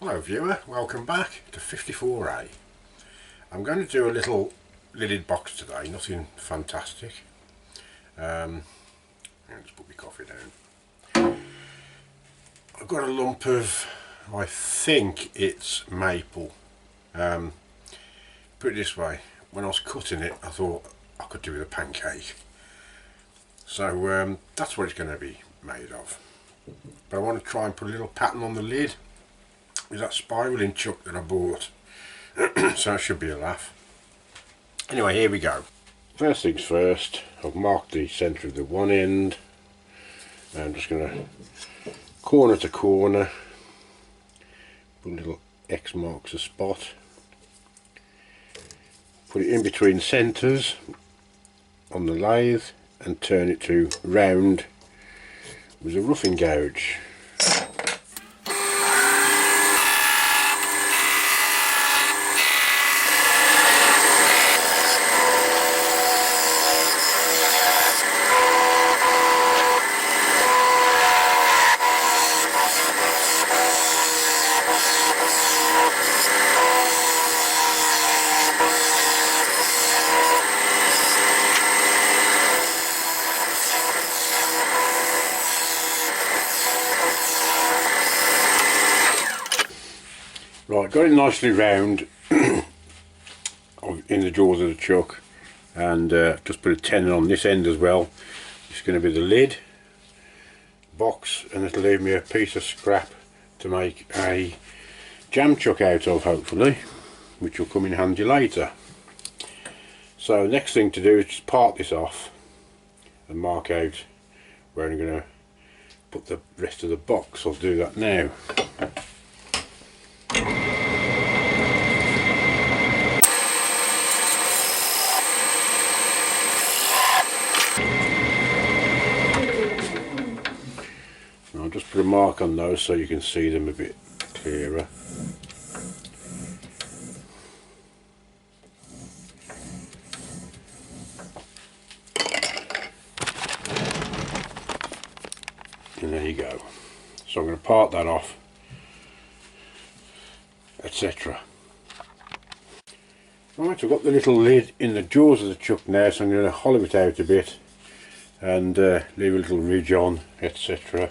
Hello viewer, welcome back to 54A. I'm going to do a little lidded box today, nothing fantastic. I'll just put my coffee down. I've got a lump of, I think it's maple. Put it this way, when I was cutting it I thought I could do with a pancake. So that's what it's going to be made of. But I want to try and put a little pattern on the lid with that spiraling chuck that I bought. So it should be a laugh. Anyway, here we go. First things first, I've marked the centre of the one end. I'm just going to corner to corner put a little X marks a spot, put it in between centres on the lathe and turn it to round with a roughing gouge. Right, got it nicely round in the jaws of the chuck, and just put a tenon on this end as well. It's going to be the lid box, and it'll leave me a piece of scrap to make a jam chuck out of, hopefully, which will come in handy later. So next thing to do is just part this off and mark out where I'm going to put the rest of the box. I'll do that now. I'll just put a mark on those so you can see them a bit clearer. And there you go. So I'm going to part that off, etc. Right, I've got the little lid in the jaws of the chuck now, so I'm going to hollow it out a bit and leave a little ridge on, etc.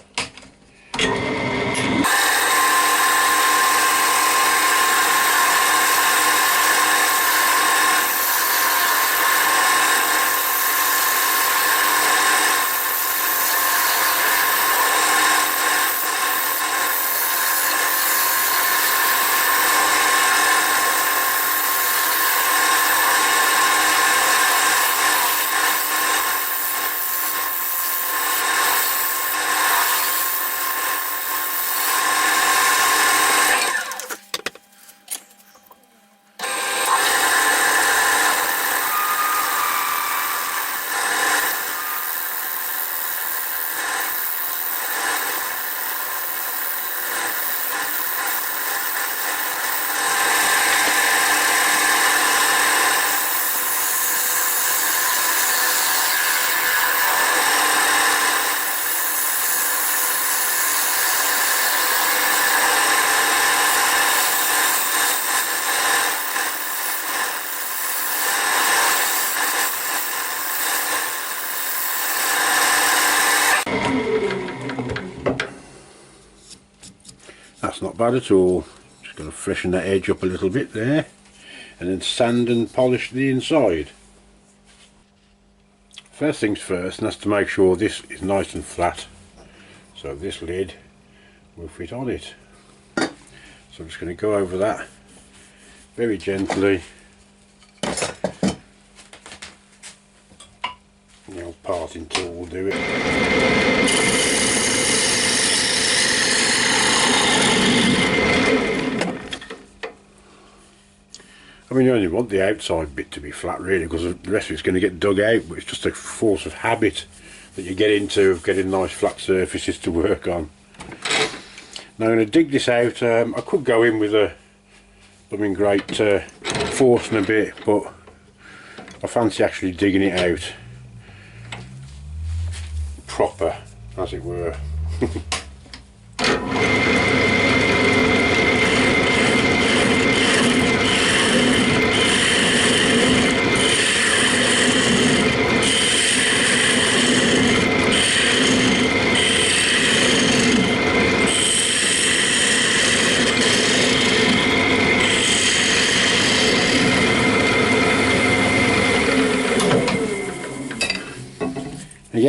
That's not bad at all. Just going to freshen that edge up a little bit there, and then sand and polish the inside. First things first, and that's to make sure this is nice and flat, so this lid will fit on it. So I'm just going to go over that very gently. The old parting tool will do it. I mean, you only want the outside bit to be flat really, because the rest of it's going to get dug out, but it's just a force of habit that you get into of getting nice flat surfaces to work on. Now I'm going to dig this out. I could go in with a great force and a bit, but I fancy actually digging it out proper, as it were.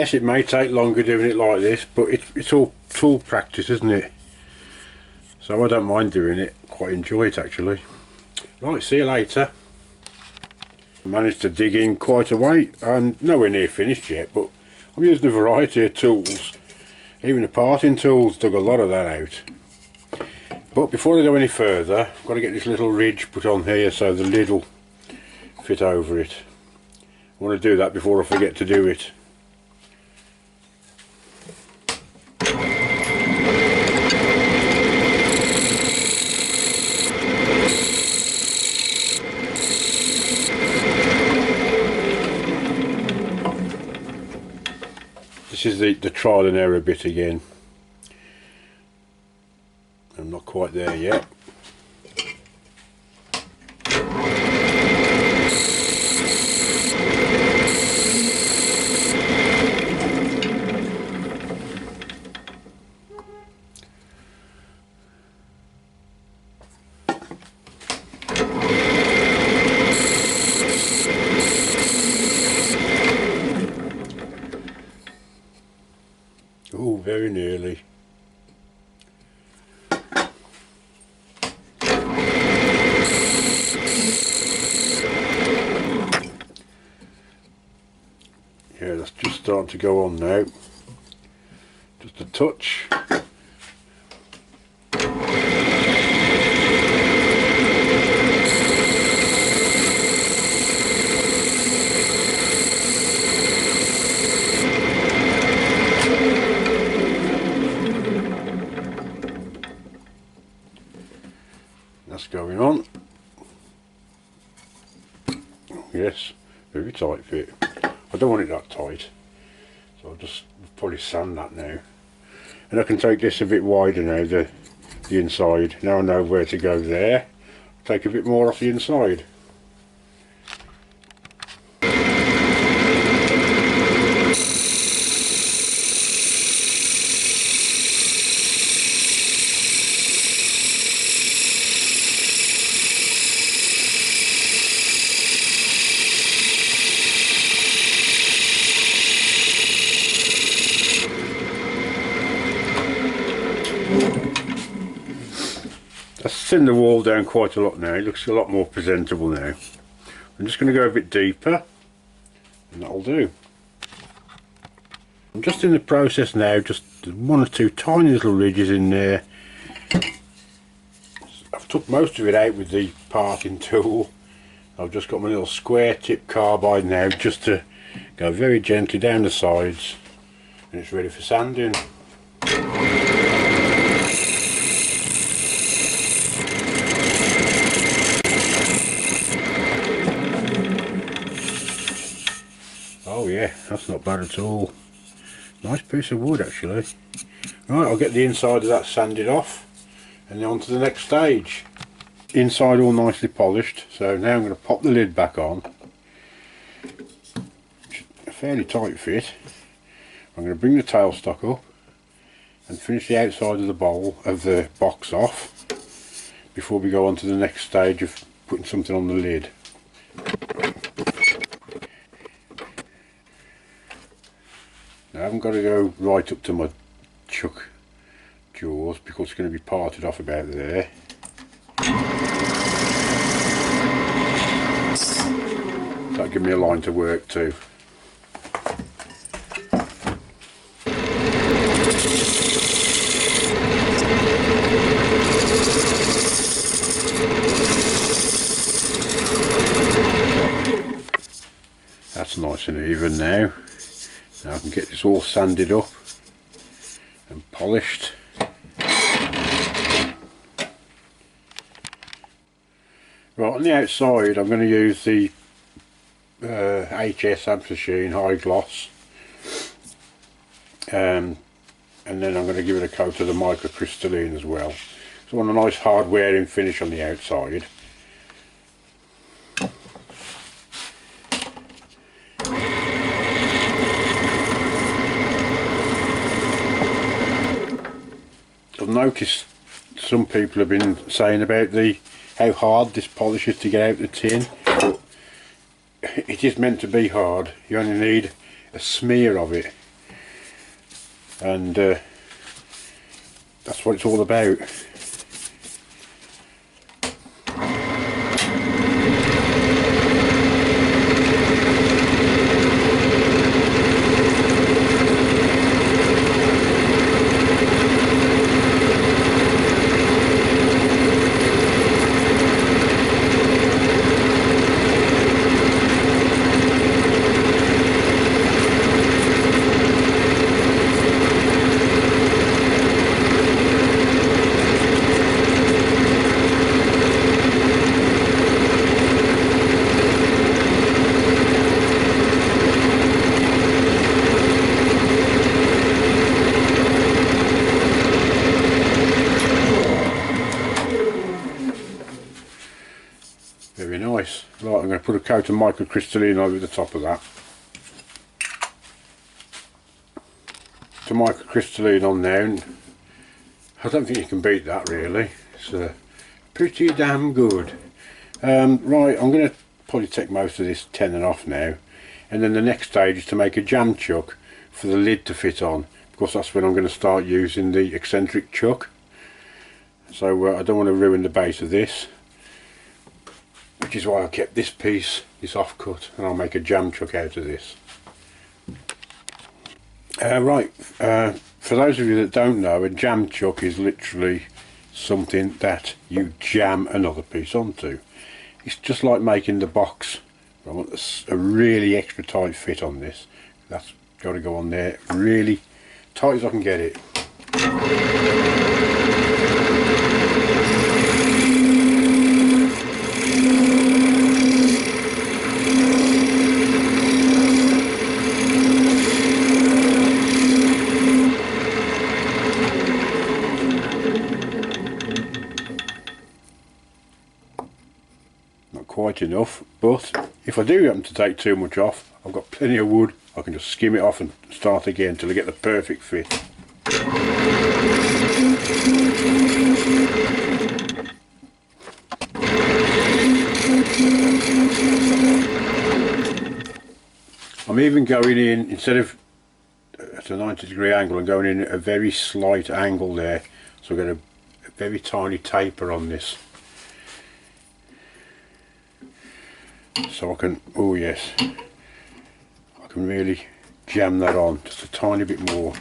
Yes, it may take longer doing it like this, but it's all tool practice, isn't it? So I don't mind doing it, quite enjoy it actually. Right, see you later. I managed to dig in quite a way, and nowhere near finished yet, but I'm using a variety of tools. Even the parting tools took a lot of that out. But before I go any further, I've got to get this little ridge put on here so the lid will fit over it. I want to do that before I forget to do it. This is the trial and error bit again. I'm not quite there yet. Oh, very nearly. Yeah, that's just starting to go on now. Just a touch. That's going on. Yes, very tight fit. I don't want it that tight, so I'll just probably sand that now. And I can take this a bit wider now, the inside. Now I know where to go there. Take a bit more off the inside. That's thinned the wall down quite a lot now. It looks a lot more presentable now. I'm just going to go a bit deeper, and that'll do. I'm just in the process now, just one or two tiny little ridges in there. I've took most of it out with the parting tool. I've just got my little square tip carbide now, just to go very gently down the sides, and it's ready for sanding. Oh yeah, that's not bad at all. Nice piece of wood actually. Right, I'll get the inside of that sanded off and then on to the next stage. Inside all nicely polished, so now I'm going to pop the lid back on. A fairly tight fit. I'm going to bring the tailstock up and finish the outside of the bowl of the box off before we go on to the next stage of putting something on the lid. Now I haven't got to go right up to my chuck jaws because it's going to be parted off about there. That'll give me a line to work to. That's nice and even now. Now I can get this all sanded up and polished. Right, on the outside I'm going to use the HS Machine High Gloss, and then I'm going to give it a coat of the microcrystalline as well. So I want a nice hard wearing finish on the outside. I've noticed some people have been saying about how hard this polish is to get out the tin, but it is meant to be hard. You only need a smear of it and that's what it's all about. Very nice. Right, I'm going to put a coat of microcrystalline over the top of that. To microcrystalline on now, and I don't think you can beat that really. It's pretty damn good. Right, I'm going to probably take most of this tenon off now, and then the next stage is to make a jam chuck for the lid to fit on, because that's when I'm going to start using the eccentric chuck. So I don't want to ruin the base of this, which is why I kept this piece, this offcut, and I'll make a jam chuck out of this. For those of you that don't know, a jam chuck is literally something that you jam another piece onto. It's just like making the box. I want a really extra tight fit on this. That's got to go on there really tight as I can get it. Quite enough, but if I do happen to take too much off, I've got plenty of wood. I can just skim it off and start again till I get the perfect fit. I'm even going in, instead of at a 90-degree angle, I'm going in at a very slight angle there, so I've got a very tiny taper on this. So I can, oh yes, I can really jam that on just a tiny bit more.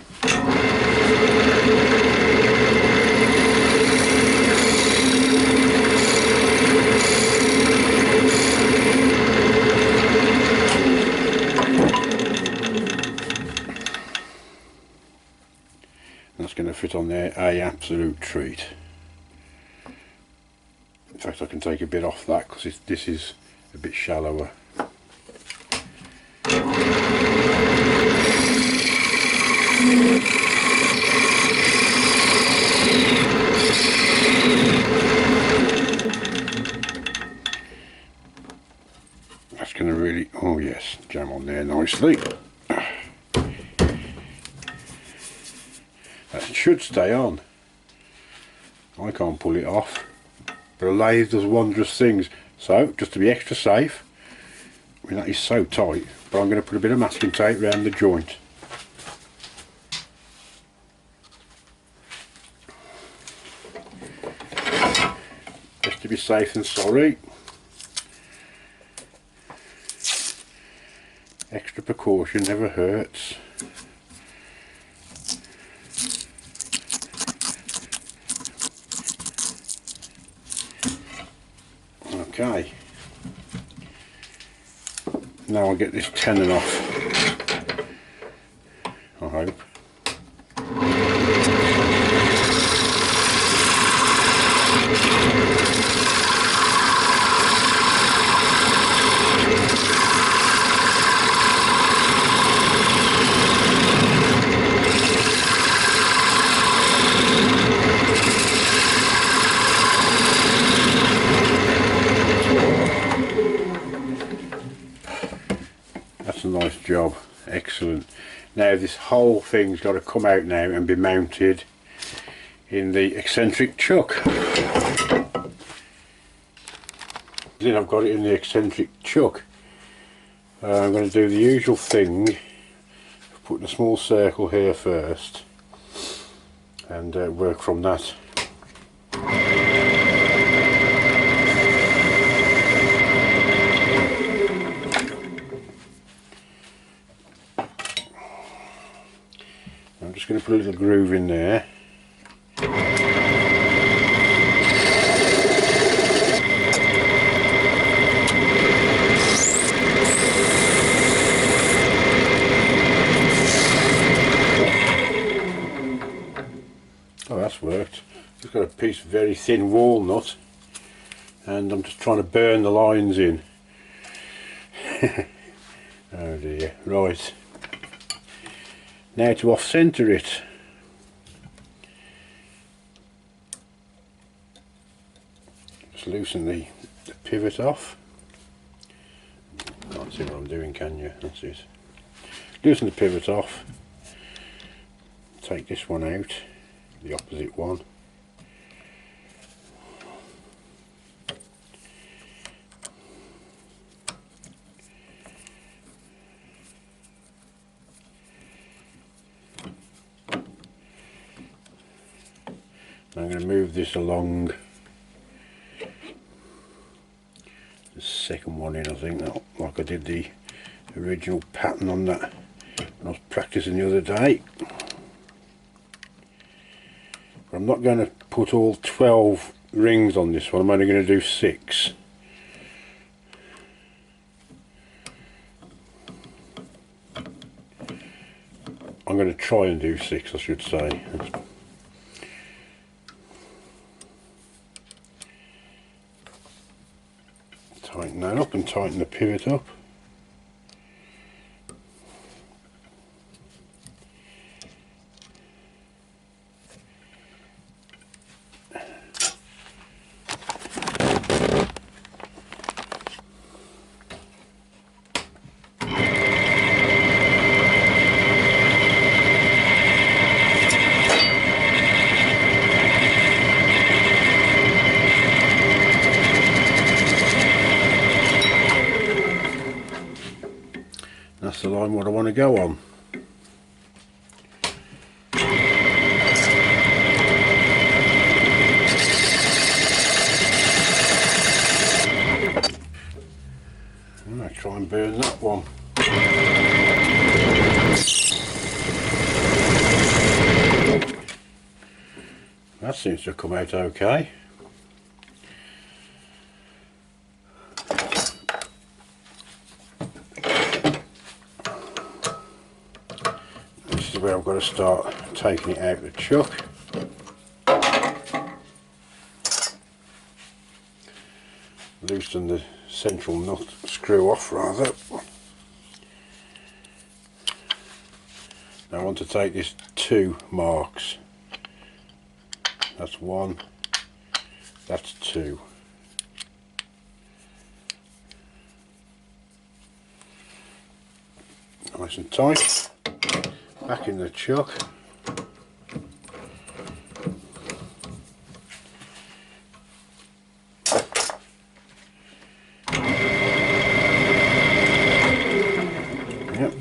That's going to fit on there, a absolute treat. In fact, I can take a bit off that because this is a bit shallower. That's going to really, oh yes, jam on there nicely. That should stay on. I can't pull it off, but a lathe does wondrous things. So, just to be extra safe, I mean that is so tight, but I'm going to put a bit of masking tape around the joint. Just to be safe and sorry. Extra precaution never hurts. Okay, now I'll get this tenon off, I hope. That's a nice job, excellent. Now this whole thing's got to come out now and be mounted in the eccentric chuck. Then I've got it in the eccentric chuck. I'm going to do the usual thing, putting a small circle here first. and work from that. I'm just going to put a little groove in there. Oh, that's worked. Just got a piece of very thin walnut and I'm just trying to burn the lines in. Oh dear. Right. Now to off centre it. Just loosen the pivot off. Can't see what I'm doing, can you? That's it. Loosen the pivot off. Take this one out, the opposite one. I'm going to move this along the second one in, I think, like I did the original pattern on that when I was practicing the other day. But I'm not going to put all 12 rings on this one, I'm only going to do 6. I'm going to try and do 6, I should say. Tighten that up and tighten the pivot up. That's the line what I want to go on. I'm going to try and burn that one. That seems to have come out okay. This is where I've got to start taking it out of the chuck. Loosen the central nut screw off rather. Now I want to take this 2 marks. That's 1, that's 2. Nice and tight. Back in the chuck. Yep.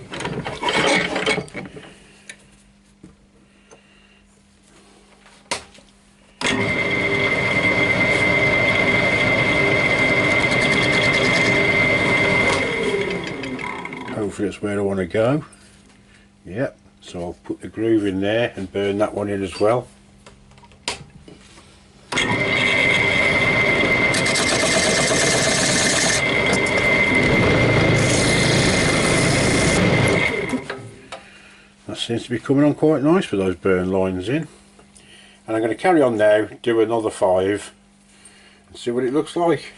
Hopefully that's where I want to go. Yep. So I'll put the groove in there and burn that one in as well. That seems to be coming on quite nice with those burn lines in. And I'm going to carry on now, do another 5 and see what it looks like.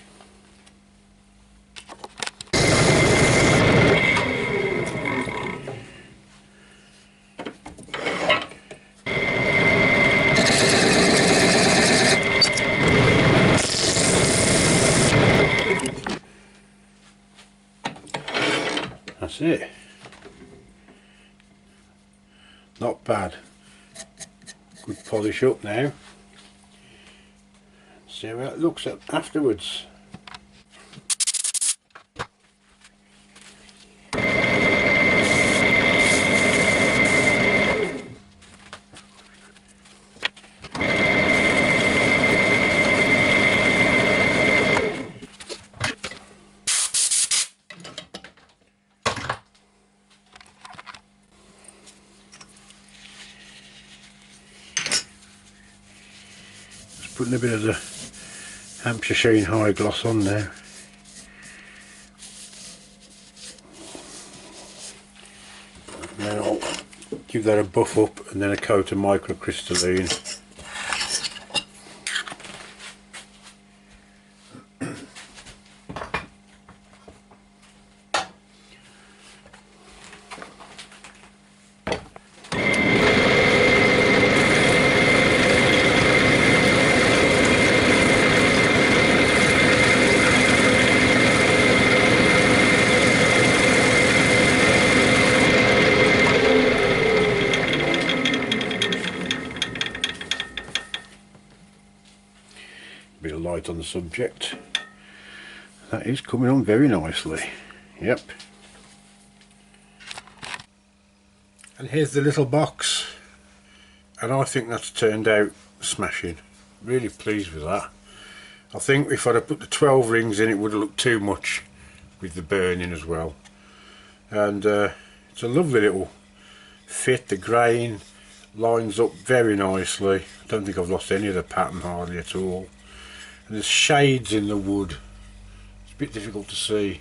That's it. Not bad. Good polish up now. See how it looks afterwards. putting a bit of the Hampshire Sheen High Gloss on there. Then I'll give that a buff up and then a coat of microcrystalline. Bit of light on the subject. That is coming on very nicely. Yep. And here's the little box, and I think that's turned out smashing. Really pleased with that. I think if I'd have put the 12 rings in, it would have looked too much with the burning as well. And it's a lovely little fit. The grain lines up very nicely. I don't think I've lost any of the pattern hardly at all. And there's shades in the wood. It's a bit difficult to see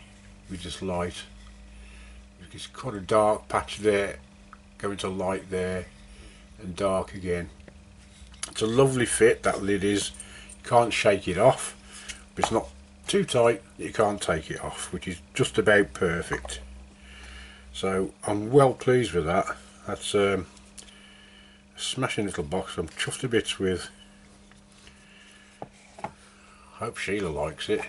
with this light. It's quite a dark patch there, going to light there, and dark again. It's a lovely fit, that lid is. You can't shake it off, but it's not too tight that you can't take it off, which is just about perfect. So I'm well pleased with that. That's a smashing little box. I'm chuffed to bits with. Hope Sheila likes it.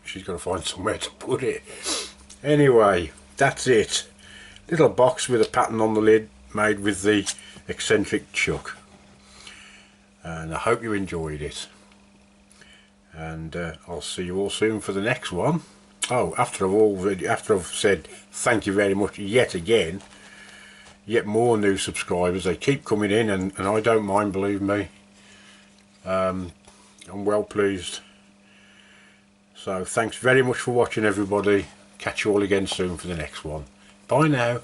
She's got to find somewhere to put it. Anyway, that's it. Little box with a pattern on the lid made with the Eccentric chuck. And I hope you enjoyed it. And I'll see you all soon for the next one. Oh, after I've said thank you very much yet again, yet more new subscribers. They keep coming in, and I don't mind, believe me. I'm well pleased. So thanks very much for watching, everybody. Catch you all again soon for the next one. Bye now.